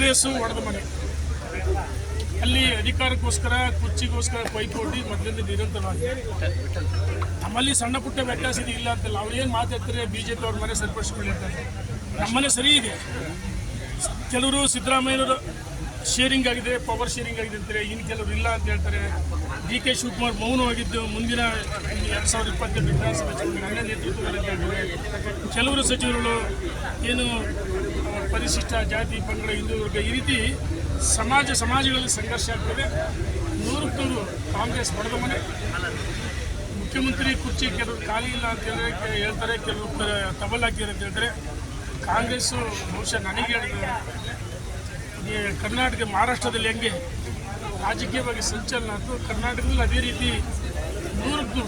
ಕಾಂಗ್ರೆಸ್ಸು ಒಡೆದ ಮನೆ. ಅಲ್ಲಿ ಅಧಿಕಾರಕ್ಕೋಸ್ಕರ ಕುರ್ಚಿಗೋಸ್ಕರ ಪೈಪೋಟಿ ಮೊದಲಿಂದ ನಿರಂತರವಾಗಿದೆ. ನಮ್ಮಲ್ಲಿ ಸಣ್ಣ ಪುಟ್ಟ ವ್ಯತ್ಯಾಸ ಇಲ್ಲ ಅಂತಲ್ಲ. ಅವ್ರೇನು ಮಾತಾಡ್ತಾರೆ BJP ಅವ್ರ ಮನೆ ಸರಿಪಡಿಸ್ಕೊಂಡಿರ್ತಾರೆ. ನಮ್ಮನೆ ಸರಿ ಇದೆ. ಕೆಲವರು ಸಿದ್ದರಾಮಯ್ಯನವರು ಶೇರಿಂಗ್ ಆಗಿದೆ, ಪವರ್ ಶೇರಿಂಗ್ ಆಗಿದೆ ಅಂತಾರೆ, ಇನ್ನು ಕೆಲವರು ಇಲ್ಲ ಅಂತ ಹೇಳ್ತಾರೆ. DK ಶಿವಕುಮಾರ್ ಮೌನವಾಗಿದ್ದು ಮುಂದಿನ 2028 ವಿಧಾನಸಭೆ ಚುನಾವಣೆ ನನ್ನ ನೇತೃತ್ವದಲ್ಲಿ ಹೇಳ್ತಾರೆ. ಕೆಲವರು ಸಚಿವರುಗಳು ಏನು ಪರಿಶಿಷ್ಟ ಜಾತಿ ಪಂಗಡ ಹಿಂದೂ ವರ್ಗ ಈ ರೀತಿ ಸಮಾಜಗಳಲ್ಲಿ ಸಂಘರ್ಷ ಆಗ್ತದೆ. 100% ಕಾಂಗ್ರೆಸ್ ಹೊಡೆದ ಮನೆ. ಮುಖ್ಯಮಂತ್ರಿ ಕುರ್ಚಿ ಕೆಲವರು ಖಾಲಿ ಇಲ್ಲ ಅಂತ ಹೇಳ್ತಾರೆ, ಕೆಲವರು ತಬಲ್ ಹಾಕಿದ್ದಾರೆ ಅಂತ ಹೇಳ್ತಾರೆ. ಕಾಂಗ್ರೆಸ್ಸು ಬಹುಶಃ ನನಗೆ ಹೇಳಿದ್ರೆ ಕರ್ನಾಟಕ ಮಹಾರಾಷ್ಟ್ರದಲ್ಲಿ ಹೆಂಗೆ ರಾಜಕೀಯವಾಗಿ ಸಂಚಲನ ಆಯಿತು, ಕರ್ನಾಟಕದಲ್ಲಿ ಅದೇ ರೀತಿ 100%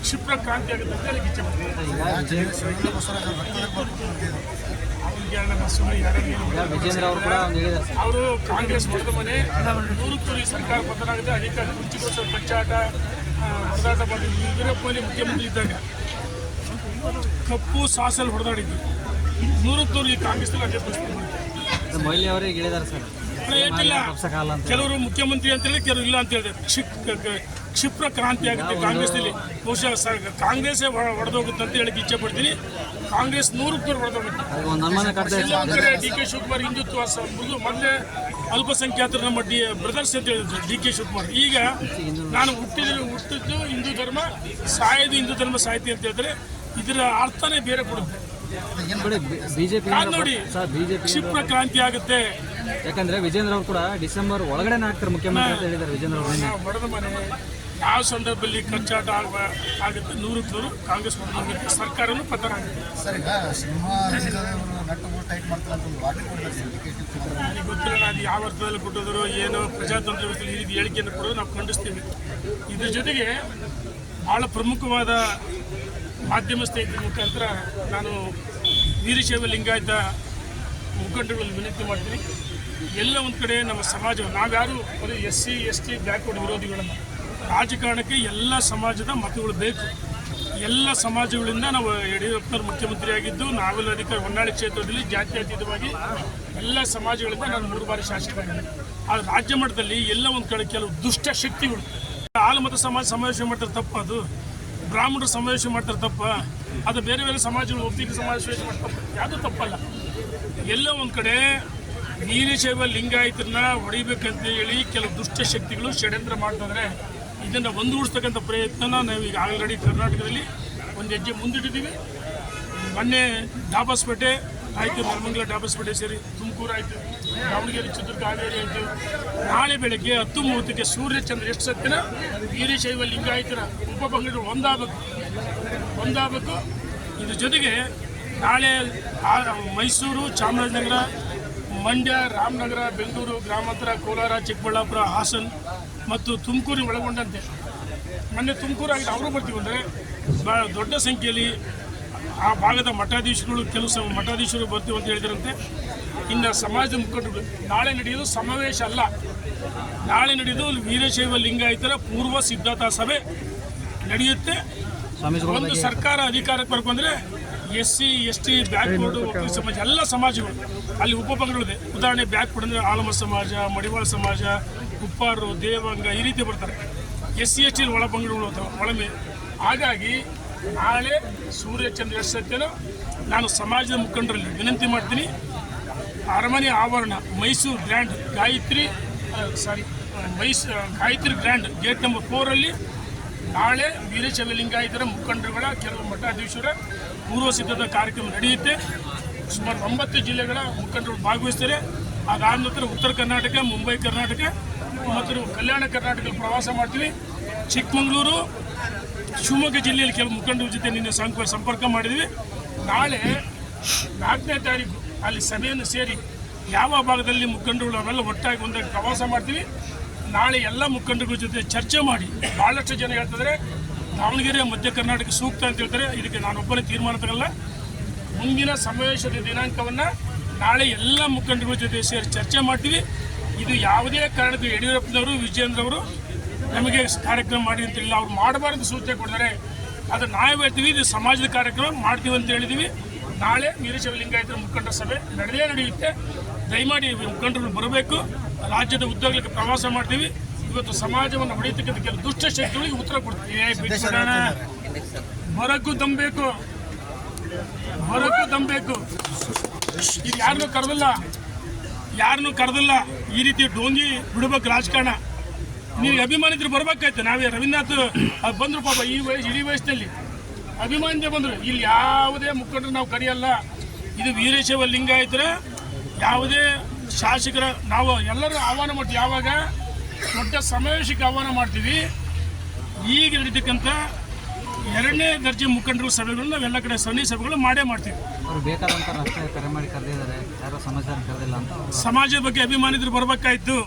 ಕ್ಷಿಪ್ರ ಕ್ರಾಂತಿ ಆಗುತ್ತೆ ಅಂತ ಹೇಳಿ ಇಚ್ಛೆ ಪಡ್ತೀನಿ. ಅವರು ಕಾಂಗ್ರೆಸ್ ಹೊಡೆದ ಮನೆ. 100% ಈ ಸರ್ಕಾರ ಪತನ ಆಗಿದೆ. ಅಧಿಕಾರ ಕುರ್ಚಿಗೋಸ್ಕರ ಕಚ್ಚಾಟ ಹೊಡೆದಾಟ ಮಾಡಿದ್ರು. ಯಡಿಯೂರಪ್ಪನಲ್ಲಿ ಮುಖ್ಯಮಂತ್ರಿ ಇದ್ದಾಗ ಕಪ್ಪು ಸಾಸಲ್ಲಿ ಹೊಡೆದಾಡಿದ್ದು. 100% ಈ ಕಾಂಗ್ರೆಸ್ನಲ್ಲಿ ಅದೇ ಪರಿಸ್ಥಿತಿ ಕೆಲವರು ಮುಖ್ಯಮಂತ್ರಿ ಅಂತೇಳಿ ಕೆಲವರು ಇಲ್ಲ ಅಂತ ಹೇಳಿದೆ. ಕ್ಷಿಪ್ರ ಕ್ರಾಂತಿ ಆಗುತ್ತೆ ಕಾಂಗ್ರೆಸ್ನಲ್ಲಿ. ಬಹುಶಃ ಕಾಂಗ್ರೆಸ್ಸೇ ಹೊಡೆದೋಗುತ್ತೆ ಅಂತ ಹೇಳಕ್ಕೆ ಇಚ್ಛೆ ಪಡ್ತೀನಿ. ಕಾಂಗ್ರೆಸ್ 100% ಹೊಡೆದೋಗುತ್ತೆ. ಕಡೆ DK ಶಿವಕುಮಾರ್ ಹಿಂದುತ್ವ ಮೊದಲೇ ಅಲ್ಪಸಂಖ್ಯಾತರು ನಮ್ಮ ಬ್ರದರ್ಸ್ ಅಂತ ಹೇಳಿದ್ರು DK ಶಿವಕುಮಾರ್. ಈಗ ನಾನು ಹುಟ್ಟಿದ್ದು ಹಿಂದೂ ಧರ್ಮ, ಸಾಯೋದು ಹಿಂದೂ ಧರ್ಮ ಸಾಹಿತಿ ಅಂತ ಹೇಳಿದ್ರೆ ಇದರ ಅರ್ಥನೇ ಬೇರೆ ಕೊಡುತ್ತೆ. ನೋಡಿ ಕ್ಷಿಪ್ರ ಕ್ರಾಂತಿ ಆಗುತ್ತೆ. ಯಾಕಂದ್ರೆ ವಿಜೇಂದ್ರ ಅವರು ಕೂಡ ಡಿಸೆಂಬರ್ ಒಳಗಡೆ ಆಗ್ತಾರೆ ಮುಖ್ಯಮಂತ್ರಿ ಅಂತ ಹೇಳಿದ್ದಾರೆ. ವಿಜೇಂದ್ರ ಅವರು ಹೊಡೆದ ಮನೆ ಯಾವ ಸಂದರ್ಭದಲ್ಲಿ ಕಚ್ಚಾಟ ಆಗುತ್ತೆ. 100% ಕಾಂಗ್ರೆಸ್ ಹೊಡೆದೋಗುತ್ತೆ. ಸರ್ಕಾರನೂ ಪತನ ಆಗುತ್ತೆ. ನನಗೆ ಗೊತ್ತಿಲ್ಲ ಅದು ಯಾವ ಅರ್ಥದಲ್ಲಿ ಕೊಟ್ಟಿದ್ರು ಏನೋ ಪ್ರಜಾತಂತ್ರ ವ್ಯವಸ್ಥೆಯಲ್ಲಿ ಈ ರೀತಿ ಹೇಳಿಕೆಯನ್ನು ಕೊಡೋದು ನಾವು ಖಂಡಿಸ್ತೀವಿ. ಇದ್ರ ಜೊತೆಗೆ ಭಾಳ ಪ್ರಮುಖವಾದ ಮಾಧ್ಯಮ ಸ್ನೇಹಿತರ ಮುಖಾಂತರ ನಾನು ವೀರಶೈವ ಲಿಂಗಾಯತ ಮುಖಂಡಗಳಲ್ಲಿ ವಿನಂತಿ ಮಾಡ್ತೀನಿ. ಎಲ್ಲ ಒಂದು ಕಡೆ ನಮ್ಮ ಸಮಾಜ, ನಾವ್ಯಾರು ಬರೀ SC ST ಬ್ಯಾಕ್ವರ್ಡ್ ವಿರೋಧಿಗಳನ್ನ, ರಾಜಕಾರಣಕ್ಕೆ ಎಲ್ಲ ಸಮಾಜದ ಮತಗಳು ಬೇಕು. ಎಲ್ಲ ಸಮಾಜಗಳಿಂದ ನಾವು ಯಡಿಯೂರಪ್ಪನವ್ರು ಮುಖ್ಯಮಂತ್ರಿಯಾಗಿದ್ದು ನಾವೆಲ್ಲ ಅಧಿಕಾರ ಹೊನ್ನಾಳಿ ಕ್ಷೇತ್ರದಲ್ಲಿ ಜಾತ್ಯತೀತವಾಗಿ ಎಲ್ಲ ಸಮಾಜಗಳಿಂದ ನಾನು 3 ಬಾರಿ ಶಾಸಕರಾಗಿದ್ದೀನಿ. ಆದರೆ ರಾಜ್ಯ ಮಟ್ಟದಲ್ಲಿ ಎಲ್ಲ ಒಂದು ಕಡೆ ಕೆಲವು ದುಷ್ಟ ಶಕ್ತಿಗಳು ಆಲಮತ ಸಮಾವೇಶ ಮಾಡ್ತಾರೆ ತಪ್ಪ, ಅದು ಬ್ರಾಹ್ಮಣರು ಸಮಾವೇಶ ಮಾಡ್ತಾರೆ ತಪ್ಪ, ಅದು ಬೇರೆ ಬೇರೆ ಸಮಾಜಗಳು ಒಪ್ಪಿಗೆ ಸಮಾವೇಶ ಮಾಡ್ತಾರೆ, ಯಾವುದೂ ತಪ್ಪಲ್ಲ. ಎಲ್ಲ ಒಂದು ಕಡೆ ವೀರಶೈವ ಲಿಂಗಾಯತರನ್ನ ಹೊಡಿಬೇಕಂತ ಹೇಳಿ ಕೆಲವು ದುಷ್ಟ ಶಕ್ತಿಗಳು ಷಡ್ಯಂತ್ರ ಮಾಡ್ತಿದ್ರೆ ಇದನ್ನು ಒಂದುಗೂಡಿಸ್ತಕ್ಕಂಥ ಪ್ರಯತ್ನ ನಾವೀಗ ಆಲ್ರೆಡಿ ಕರ್ನಾಟಕದಲ್ಲಿ ಒಂದು ಹೆಜ್ಜೆ ಮುಂದಿಟ್ಟಿದ್ದೀವಿ. ಮೊನ್ನೆ ಡಾಬಸ್ಪೇಟೆ ಆಯಿತು, ನೆಲಮಂಗಲ ಡಾಬಸ್ಪೇಟೆ ಸೇರಿ ತುಮಕೂರು ಆಯಿತು, ದಾವಣಗೆರೆ ಚಿತ್ರದುರ್ಗ ಹಾವೇರಿ ಆಯಿತು. ನಾಳೆ ಬೆಳಗ್ಗೆ 10:30ಕ್ಕೆ ಸೂರ್ಯಚಂದ್ರ ಎಷ್ಟು ಸತ್ತಿನ ವೀರಶೈವ ಲಿಂಗಾಯತರ ಉಪಪಂಗಡಗಳು ಒಂದಾಗಬೇಕು. ಇದ್ರ ಜೊತೆಗೆ ನಾಳೆ ಮೈಸೂರು, ಚಾಮರಾಜನಗರ, ಮಂಡ್ಯ, ರಾಮನಗರ, ಬೆಂಗಳೂರು ಗ್ರಾಮಾಂತರ, ಕೋಲಾರ, ಚಿಕ್ಕಬಳ್ಳಾಪುರ, ಹಾಸನ ಮತ್ತು ತುಮಕೂರಿಗೆ ಒಳಗೊಂಡಂತೆ ಮೊನ್ನೆ ತುಮಕೂರಾಗಿ ಅವರು ಬರ್ತೀವಿ ಅಂದರೆ ದೊಡ್ಡ ಸಂಖ್ಯೆಯಲ್ಲಿ ಆ ಭಾಗದ ಮಠಾಧೀಶರುಗಳು, ಕೆಲವು ಮಠಾಧೀಶರು ಬರ್ತೀವಿ ಅಂತ ಹೇಳಿದ್ರಂತೆ. ಇನ್ನು ಸಮಾಜದ ಮುಖಂಡರು ನಾಳೆ ನಡೆಯೋದು ಸಮಾವೇಶ ಅಲ್ಲ, ನಾಳೆ ನಡೆಯೋದು ವೀರಶೈವ ಲಿಂಗಾಯತರ ಪೂರ್ವ ಸಿದ್ಧತಾ ಸಭೆ ನಡೆಯುತ್ತೆ. ಒಂದು ಸರ್ಕಾರ ಅಧಿಕಾರಕ್ಕೆ ಬರ್ಕೊಂಡ್ರೆ SC ST ಬ್ಯಾಕ್ವರ್ಡ್ ಒಕ್ಕಲಿಗ ಸಮಾಜ ಎಲ್ಲ ಸಮಾಜಗಳು ಅಲ್ಲಿ ಉಪಪಂಗಡಗಳಿದೆ. ಉದಾಹರಣೆ ಬ್ಯಾಕ್ವರ್ಡ್ ಅಂದರೆ ಆಲಮ ಸಮಾಜ, ಮಡಿವಾಳ ಸಮಾಜ, ಉಪ್ಪಾರರು, ದೇವಾಂಗ ಈ ರೀತಿ ಬರ್ತಾರೆ. SC ST ಒಳಪಂಗಡಗಳು ಒಳಮೆ. ಹಾಗಾಗಿ ನಾಳೆ ಸೂರ್ಯಚಂದ್ರ ಎಷ್ಟು ಸತ್ಯನೋ ನಾನು ಸಮಾಜದ ಮುಖಂಡರಲ್ಲಿ ವಿನಂತಿ ಮಾಡ್ತೀನಿ. ಅರಮನೆ ಆವರಣ Mysuru grand Gayatri grand gate number 4 ನಾಳೆ ವೀರಶೈವ ಲಿಂಗಾಯತರ ಮುಖಂಡರುಗಳ ಕೆಲವು ಮಠಾಧೀಶರ ಪೂರ್ವ ಸಿದ್ಧತಾ ಕಾರ್ಯಕ್ರಮ ನಡೆಯುತ್ತೆ. ಸುಮಾರು 9 ಜಿಲ್ಲೆಗಳ ಮುಖಂಡರು ಭಾಗವಹಿಸ್ತಾರೆ. ಅದಾದ ನಂತರ ಉತ್ತರ ಕರ್ನಾಟಕ, ಮುಂಬೈ ಕರ್ನಾಟಕ ಮತ್ತು ಕಲ್ಯಾಣ ಕರ್ನಾಟಕದಲ್ಲಿ ಪ್ರವಾಸ ಮಾಡ್ತೀವಿ. ಚಿಕ್ಕಮಗಳೂರು, ಶಿವಮೊಗ್ಗ ಜಿಲ್ಲೆಯಲ್ಲಿ ಕೆಲವು ಮುಖಂಡರ ಜೊತೆ ನಿನ್ನೆ ಸಂಪರ್ಕ ಮಾಡಿದ್ವಿ. ನಾಳೆ 4ನೇ ತಾರೀಕು ಅಲ್ಲಿ ಸಭೆಯನ್ನು ಸೇರಿ ಯಾವ ಭಾಗದಲ್ಲಿ ಮುಖಂಡರುಗಳು ಅವೆಲ್ಲ ಒಟ್ಟಾಗಿ ಒಂದಾಗಿ ಪ್ರವಾಸ ಮಾಡ್ತೀವಿ. ನಾಳೆ ಎಲ್ಲ ಮುಖಂಡರುಗಳ ಜೊತೆ ಚರ್ಚೆ ಮಾಡಿ ಭಾಳಷ್ಟು ಜನ ಹೇಳ್ತಿದ್ರೆ ದಾವಣಗೆರೆ, ಮಧ್ಯ ಕರ್ನಾಟಕ ಸೂಕ್ತ ಅಂತ ಹೇಳ್ತಾರೆ. ಇದಕ್ಕೆ ನಾನೊಬ್ಬನೇ ತೀರ್ಮಾನ ತಗೊಳ್ಳ. ಮುಂದಿನ ಸಮಾವೇಶದ ದಿನಾಂಕವನ್ನು ನಾಳೆ ಎಲ್ಲ ಮುಖಂಡರುಗಳ ಜೊತೆ ಸೇರಿ ಚರ್ಚೆ ಮಾಡ್ತೀವಿ. ಇದು ಯಾವುದೇ ಕಾರಣಕ್ಕೂ ಯಡಿಯೂರಪ್ಪನವರು, ವಿಜೇಂದ್ರ ಅವರು ನಮಗೆ ಕಾರ್ಯಕ್ರಮ ಮಾಡಿ ಅಂತಿಲ್ಲ, ಅವ್ರು ಮಾಡಬಾರ್ದು ಸೂಚನೆ ಕೊಡ್ತಾರೆ. ಅದು ನಾವು ಹೇಳ್ತೀವಿ, ಇದು ಸಮಾಜದ ಕಾರ್ಯಕ್ರಮ ಮಾಡ್ತೀವಿ ಅಂತ ಹೇಳಿದ್ದೀವಿ. ನಾಳೆ ವೀರಶೈವ ಲಿಂಗಾಯತರ ಮುಖಂಡರ ಸಭೆ ನಡೆಯುತ್ತೆ. ದಯಮಾಡಿ ಮುಖಂಡರು ಬರಬೇಕು. ರಾಜ್ಯದ ಉದ್ಯೋಗಕ್ಕೆ ಪ್ರವಾಸ ಮಾಡ್ತೀವಿ. ಇವತ್ತು ಸಮಾಜವನ್ನು ಹೊಡೆಯತಕ್ಕಂಥ ಕೆಲವು ದುಷ್ಟ ಶಕ್ತಿಗಳಿಗೆ ಉತ್ತರ ಕೊಡ್ತೀವಿ. ಬರಕ್ಕೂ ತಂಬೇಕು, ಇದು ಯಾರನ್ನೂ ಕರೆದಿಲ್ಲ. ಈ ರೀತಿ ಡೋಂಗಿ ಬಿಡ್ಬೇಕು ರಾಜಕಾರಣ. ನೀವು ಅಭಿಮಾನಿದ್ರು ಬರ್ಬೇಕಾಯ್ತು. ನಾವೇ ರವೀಂದ್ರನಾಥ್ ಬಂದರು ಪಾಪ, ಇಡೀ ವಯಸ್ಸಿನಲ್ಲಿ ಅಭಿಮಾನಿಂದ ಬಂದರು. ಇಲ್ಲಿ ಯಾವುದೇ ಮುಖಂಡರು ನಾವು ಕರೆಯಲ್ಲ. ಇದು ವೀರಶೈವ ಲಿಂಗಾಯತರ ಯಾವುದೇ ಶಾಸಕರ ನಾವು ಎಲ್ಲರೂ ಆಹ್ವಾನ ಮಾಡ್ತೀವಿ. ಯಾವಾಗ ದೊಡ್ಡ ಸಮಾವೇಶಕ್ಕೆ ಆಹ್ವಾನ ಮಾಡ್ತೀವಿ. ಈಗ ನಡೀತಕ್ಕಂಥ 2ನೇ ದರ್ಜೆ ಮುಖಂಡರು ಸಭೆಗಳು ನಾವೆಲ್ಲ ಕಡೆ ಸಭೆಗಳು ಮಾಡೇ ಮಾಡ್ತೀವಿ. ಅವ್ರು ಬೇಕಾದಂತ ರಸ್ತೆ ಕರೆ ಮಾಡಿ ಕರೆದಿದ್ದಾರೆ, ಯಾರೋ ಸಮಾಜ ಕರೆದಿಲ್ಲ ಅಂತ. ಸಮಾಜದ ಬಗ್ಗೆ ಅಭಿಮಾನಿದ್ರು ಬರ್ಬೇಕಾಯ್ತು.